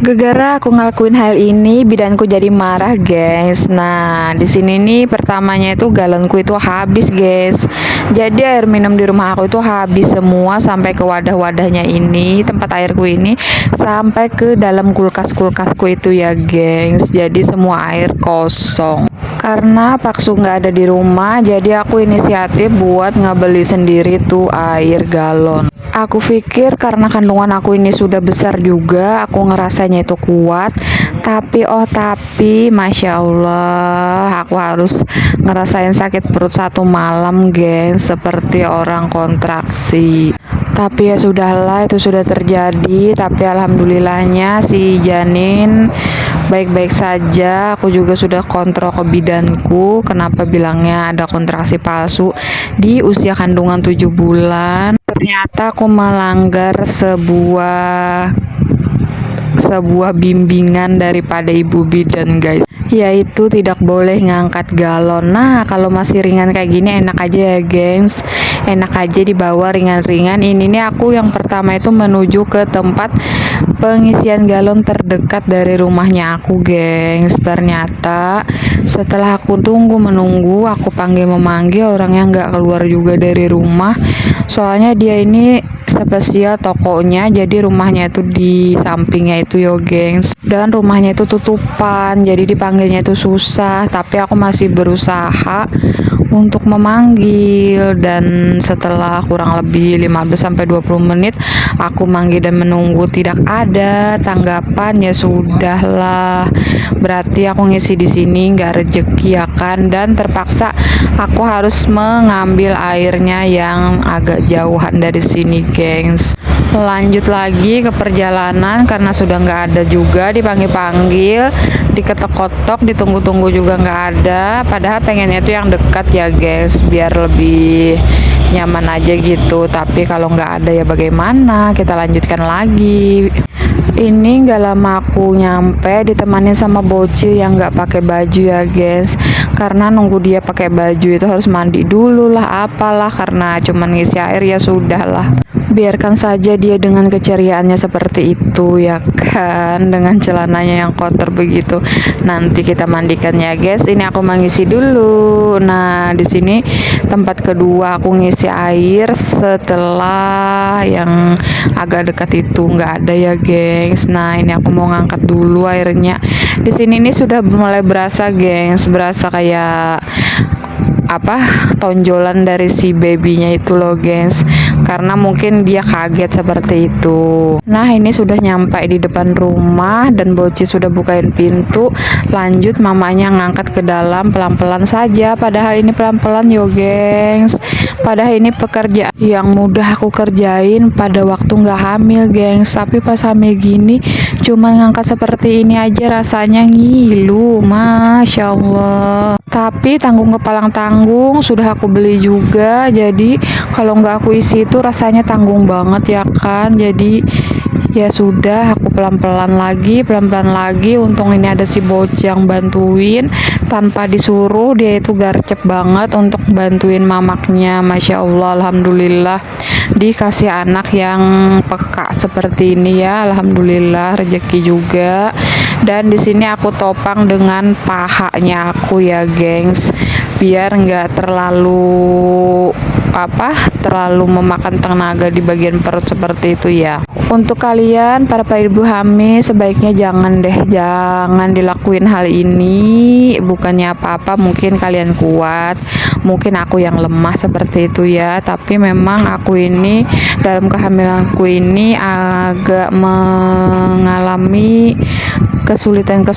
Gara-gara aku ngelakuin hal ini, bidanku jadi marah, guys. Nah, di sini nih pertamanya itu galonku itu habis, guys. Jadi air minum di rumah aku itu habis semua sampai ke wadah-wadahnya ini, tempat airku ini, sampai ke dalam kulkas-kulkasku itu ya, guys. Jadi semua air kosong. Karena Paksu nggak ada di rumah, jadi aku inisiatif buat ngebeli sendiri tuh air galon. Aku pikir karena kandungan aku ini sudah besar juga, aku ngerasanya itu kuat. Tapi Masya Allah, aku harus ngerasain sakit perut satu malam, gengs, seperti orang kontraksi. Tapi ya sudahlah, itu sudah terjadi. Tapi alhamdulillahnya si janin baik-baik saja. Aku juga sudah kontrol ke bidanku. Kenapa bilangnya ada kontraksi palsu di usia kandungan 7 bulan? Ternyata aku melanggar sebuah bimbingan daripada ibu bidan, guys, yaitu tidak boleh ngangkat galon. Nah, kalau masih ringan kayak gini enak aja ya, gengs, enak aja dibawa ringan-ringan. Ini nih aku yang pertama itu menuju ke tempat pengisian galon terdekat dari rumahnya aku, gengs. Ternyata setelah aku menunggu, aku panggil memanggil, orangnya nggak keluar juga dari rumah. Soalnya dia ini spesial tokonya, jadi rumahnya itu di sampingnya itu yo, gengs, dan rumahnya itu tutupan, jadi dipanggilnya itu susah. Tapi aku masih berusaha untuk memanggil, dan setelah kurang lebih 15-20 menit aku manggil dan menunggu tidak ada tanggapan. Ya sudahlah, berarti aku ngisi di sini nggak rezeki ya kan, dan terpaksa aku harus mengambil airnya yang agak jauhan dari sini, gengs. Lanjut lagi ke perjalanan karena sudah nggak ada juga, dipanggil-panggil, diketok-ketok, ditunggu-tunggu juga nggak ada. Padahal pengennya itu yang dekat ya, guys, biar lebih nyaman aja gitu. Tapi kalau nggak ada ya bagaimana, kita lanjutkan lagi. Ini nggak lama aku nyampe, ditemani sama bocil yang nggak pakai baju ya, guys. Karena nunggu dia pakai baju itu harus mandi dulu lah, apalah, karena cuman ngisi air. Ya sudahlah, biarkan saja dia dengan keceriaannya seperti itu ya kan, dengan celananya yang kotor begitu. Nanti kita mandikan ya, guys. Ini aku mengisi dulu. Nah, di sini tempat kedua aku ngisi air setelah yang agak dekat itu nggak ada ya, gengs. Nah, ini aku mau ngangkat dulu airnya. Di sini ini sudah mulai berasa, gengs, berasa kayak tonjolan dari si babynya itu loh, gengs, karena mungkin dia kaget seperti itu. Nah, ini sudah nyampe di depan rumah dan bocil sudah bukain pintu. Lanjut mamanya ngangkat ke dalam pelan-pelan saja, padahal ini pelan-pelan yo, gengs. Padahal ini pekerjaan yang mudah aku kerjain pada waktu nggak hamil, gengs. Tapi pas hamil gini cuman ngangkat seperti ini aja rasanya ngilu, Masya Allah. Tapi tanggung kepalang tanggung sudah aku beli juga, jadi kalau nggak aku isi itu rasanya tanggung banget ya kan. Jadi ya sudah, aku pelan-pelan lagi. Untung ini ada si bocil yang bantuin tanpa disuruh. Dia itu garcep banget untuk bantuin mamaknya. Masya Allah, alhamdulillah dikasih anak yang peka seperti ini ya, alhamdulillah, rezeki juga. Dan di sini aku topang dengan pahanya aku ya, gengs, biar nggak terlalu memakan tenaga di bagian perut seperti itu ya. Untuk kalian para ibu hamil sebaiknya jangan dilakuin hal ini. Bukannya apa-apa, mungkin kalian kuat, mungkin aku yang lemah seperti itu ya. Tapi memang aku ini dalam kehamilanku ini agak mengalami kesulitan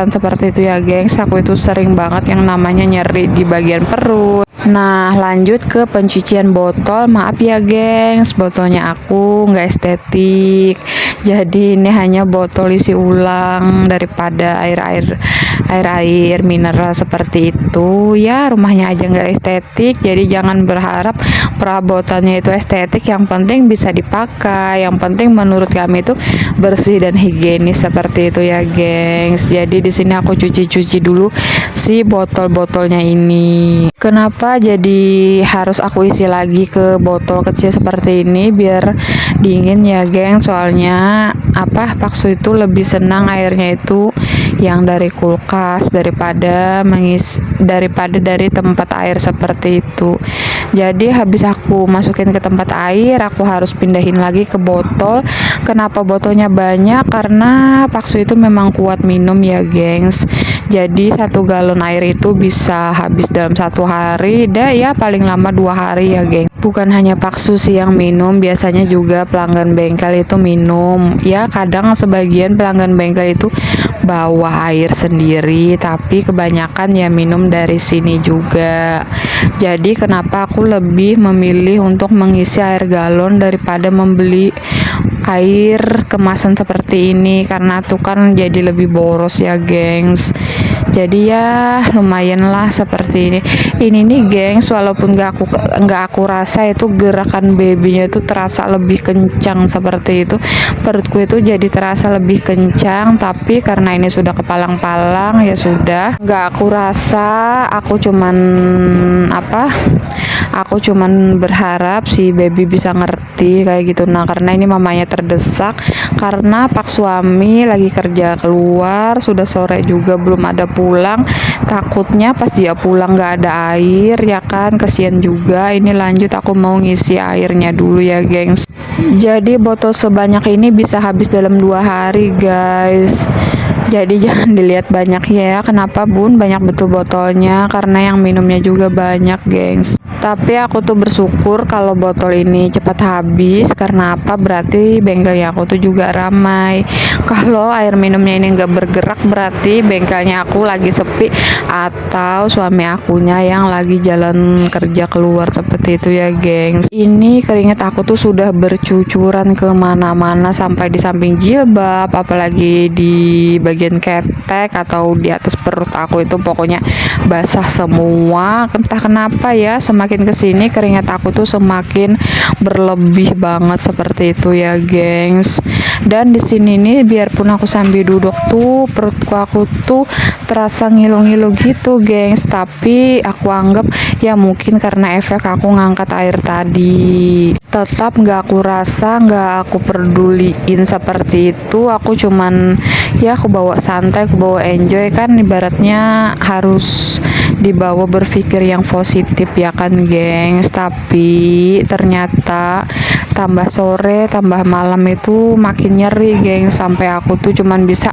seperti itu ya, gengs. Aku itu sering banget yang namanya nyeri di bagian perut. Nah, lanjut ke pencucian botol. Maaf ya, gengs, botolnya aku nggak estetik. Jadi ini hanya botol isi ulang daripada air mineral seperti itu ya. Rumahnya aja nggak estetik, jadi jangan berharap perabotannya itu estetik. Yang penting bisa dipakai, yang penting menurut kami itu bersih dan higienis seperti itu ya, gengs. Jadi di sini aku cuci dulu si botol-botolnya ini. Kenapa kedua jadi harus aku isi lagi ke botol kecil seperti ini biar dingin ya geng. Soalnya Paksu itu lebih senang airnya itu yang dari kulkas daripada dari tempat air seperti itu. Jadi habis aku masukin ke tempat air, aku harus pindahin lagi ke botol. Kenapa botolnya banyak? Karena Paksu itu memang kuat minum ya gengs. Jadi 1 galon air itu bisa habis dalam 1 hari, ya paling lama 2 hari ya geng. Bukan hanya Paksu sih yang minum, biasanya juga pelanggan bengkel itu minum. Ya kadang sebagian pelanggan bengkel itu bawa air sendiri, tapi kebanyakan ya minum dari sini juga. Jadi kenapa aku lebih memilih untuk mengisi air galon daripada membeli air kemasan seperti ini, karena tuh kan jadi lebih boros ya gengs. Jadi ya lumayan lah seperti ini nih gengs. Walaupun nggak aku rasa itu gerakan babynya itu terasa lebih kencang seperti itu, perutku itu jadi terasa lebih kencang, tapi karena ini sudah kepalang-palang ya sudah nggak aku rasa. Aku cuman berharap si baby bisa ngerti kayak gitu. Nah karena ini mamanya terdesak karena pak suami lagi kerja keluar, sudah sore juga belum ada pulang. Takutnya pas dia pulang nggak ada air ya kan, kesian juga. Ini lanjut aku mau ngisi airnya dulu ya gengs. Jadi botol sebanyak ini bisa habis dalam 2 hari guys. Jadi jangan dilihat banyak ya. Kenapa bun banyak betul botolnya? Karena yang minumnya juga banyak gengs. Tapi aku tuh bersyukur kalau botol ini cepat habis. Karena apa? Berarti bengkelnya aku tuh juga ramai. Kalau air minumnya ini nggak bergerak, berarti bengkelnya aku lagi sepi atau suami akunya yang lagi jalan kerja keluar seperti itu ya gengs. Ini keringat aku tuh sudah bercucuran kemana-mana sampai di samping jilbab, apalagi di bagian ketek atau di atas perut aku itu pokoknya basah semua. Entah kenapa ya, semakin kesini keringat aku tuh semakin berlebih banget seperti itu ya gengs. Dan di sini nih biarpun aku sambil duduk tuh perutku aku tuh terasa ngilu-ngilu gitu gengs, tapi aku anggap ya mungkin karena efek aku ngangkat air tadi. Tetap nggak aku rasa, nggak aku peduliin seperti itu. Aku cuman ya aku bawa santai, aku bawa enjoy, kan ibaratnya harus dibawa berpikir yang positif ya kan gengs. Tapi ternyata tambah sore tambah malam itu makin nyeri gengs, sampai aku tuh cuman bisa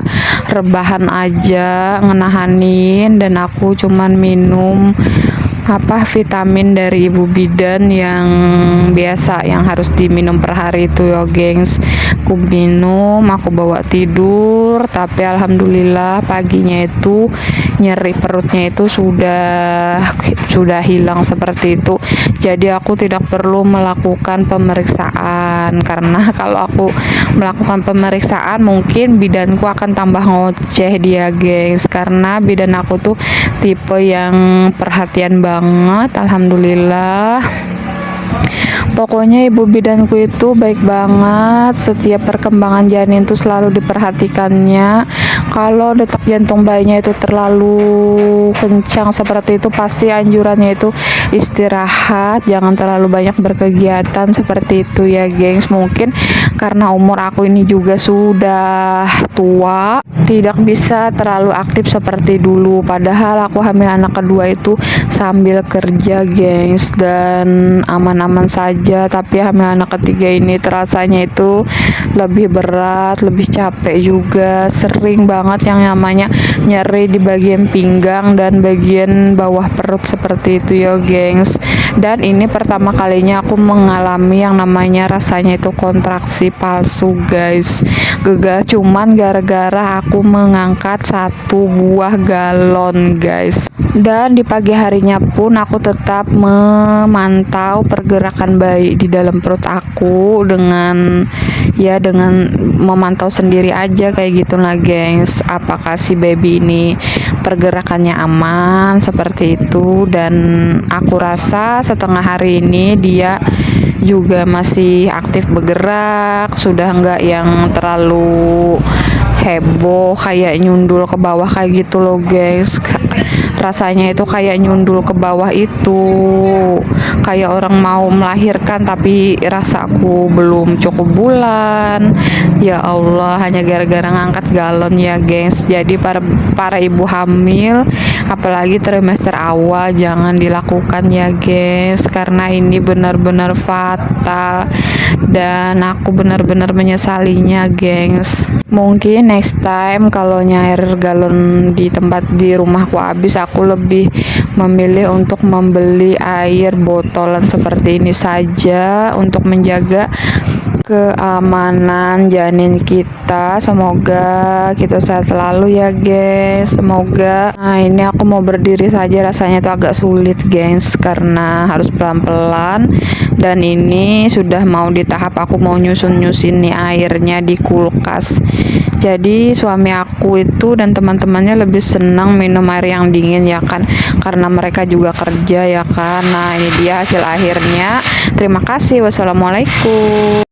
rebahan aja ngenahanin, dan aku cuman minum vitamin dari ibu bidan yang biasa yang harus diminum per hari itu ya gengs. Aku minum, aku bawa tidur, tapi alhamdulillah paginya itu nyeri perutnya itu sudah hilang seperti itu. Jadi aku tidak perlu melakukan pemeriksaan, karena kalau aku melakukan pemeriksaan mungkin bidanku akan tambah ngoceh dia gengs, karena bidan aku tuh tipe yang perhatian banget alhamdulillah. Pokoknya ibu bidanku itu baik banget, setiap perkembangan janin itu selalu diperhatikannya. Kalau detak jantung bayinya itu terlalu kencang seperti itu, pasti anjurannya itu istirahat, jangan terlalu banyak berkegiatan seperti itu ya gengs. Mungkin karena umur aku ini juga sudah tua, tidak bisa terlalu aktif seperti dulu. Padahal aku hamil anak kedua itu sambil kerja gengs, dan aman-aman saja. Tapi hamil anak ketiga ini terasanya itu lebih berat, lebih capek juga. Sering banget yang namanya nyeri di bagian pinggang dan bagian bawah perut seperti itu ya gengs. Dan ini pertama kalinya aku mengalami yang namanya rasanya itu kontraksi palsu guys. Gagal cuman gara-gara aku mengangkat 1 buah galon guys. Dan di pagi harinya pun aku tetap memantau pergerakan bayi di dalam perut aku dengan memantau sendiri aja kayak gitulah gengs. Apakah si baby ini pergerakannya aman seperti itu, dan aku rasa setengah hari ini dia juga masih aktif bergerak, sudah enggak yang terlalu heboh kayak nyundul ke bawah kayak gitu loh guys. rasanya itu kayak nyundul ke bawah itu, kayak orang mau melahirkan tapi rasaku belum cukup bulan. Ya Allah, hanya gara-gara ngangkat galon ya gengs. Jadi para ibu hamil apalagi trimester awal jangan dilakukan ya gengs, karena ini benar-benar fatal dan aku benar-benar menyesalinya gengs. Mungkin next time kalau nyair galon di tempat di rumahku habis, aku lebih memilih untuk membeli air botolan seperti ini saja untuk menjaga keamanan janin kita. Semoga kita sehat selalu ya guys, semoga. Nah ini aku mau berdiri saja rasanya itu agak sulit guys, karena harus pelan-pelan dan ini sudah mau di tahap aku mau nyusun-nyusin nih airnya di kulkas. Jadi suami aku itu dan teman-temannya lebih senang minum air yang dingin ya kan, karena mereka juga kerja ya kan. Nah ini dia hasil akhirnya. Terima kasih, wassalamualaikum.